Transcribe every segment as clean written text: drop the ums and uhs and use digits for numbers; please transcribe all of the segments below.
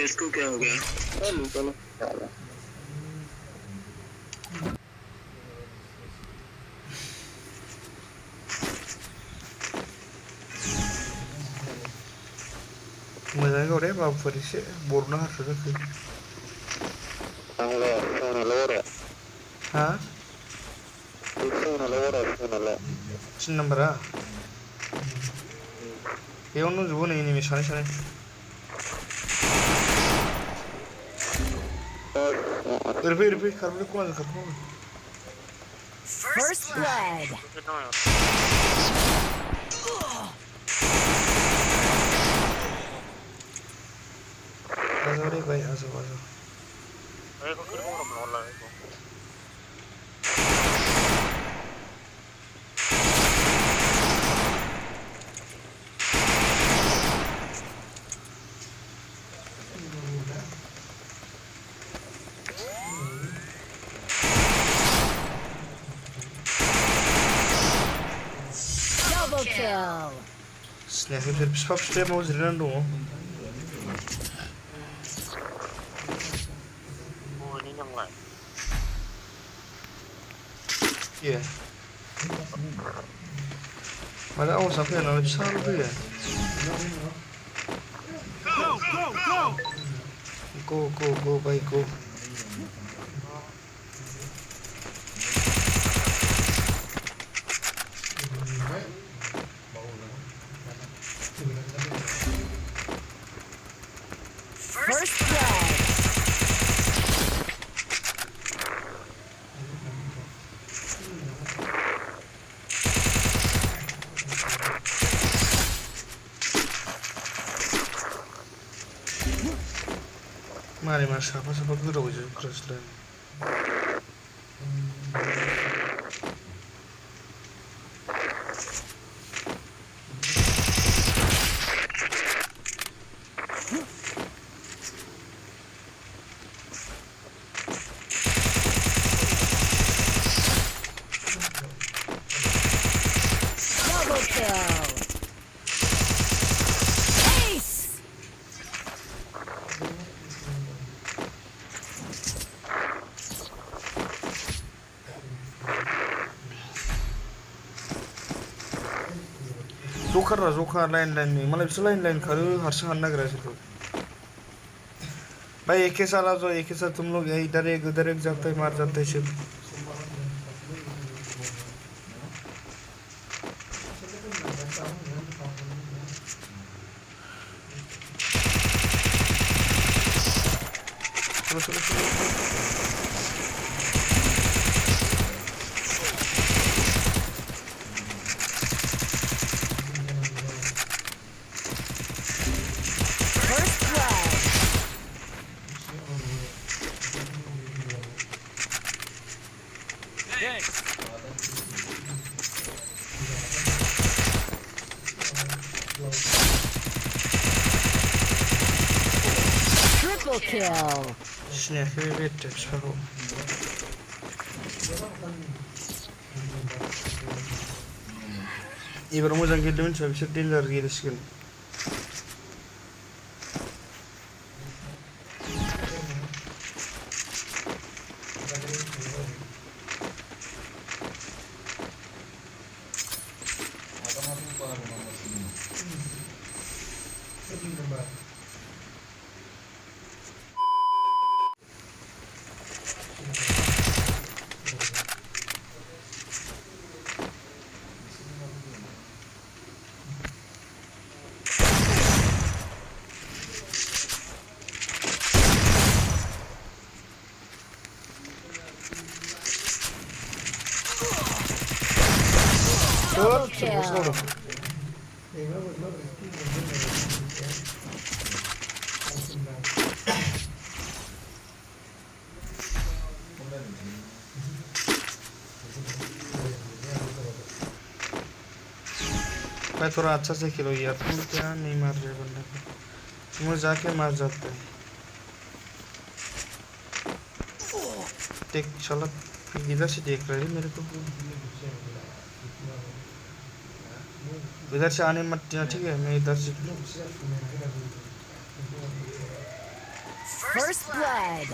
इसको क्या हो गया? चलो चलो मोजाङै गाव दे माबाफोर एसे बरनो हाखो जाखो हा थिन नाम्बारा बेयावनो दंजोबो नै एनिमि सानै सानै ओरै फै खारबोदो खनाजों खारबोनांगौ First blood. आजाव रे भाइ आजाव Double kill. सिनायाखै बिसोर बिफा बिफाया माव जिरायनानै दङ ए माथो आवाजआ फैया नालाय फिसाल' फैयो go भाइ go First blood. मारै मा साफा साफा गोदावजोब क्रसलाइन Double kill. Ace. जखा लाइन लाइननि मालाय बिसोर लाइन खारो हारसिं हानो नागिरा बिसोरखौ भाई एक साथ आ जाओ एक साथ तुम लोग इधर एक जाते मार जाते सब चलो First blood. Triple kill. सिनायाखै बे बिफाखौ एबाराव मोजां गेलेदों मिथिबाय बिसोर डेन्जार गेलेसिगोन Double kill. भाई थोड़ा अच्छा से खेलो यार तुम क्या नहीं मार रहे बंदे को मुझे जाके मार जाते हैं देख चलो इधर से देख रहे मेरे को इधर से आने मत देना ठीक है मैं इधर से First blood.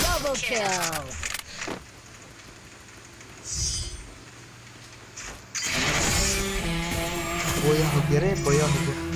Double kill. Boya ho gere boya ho.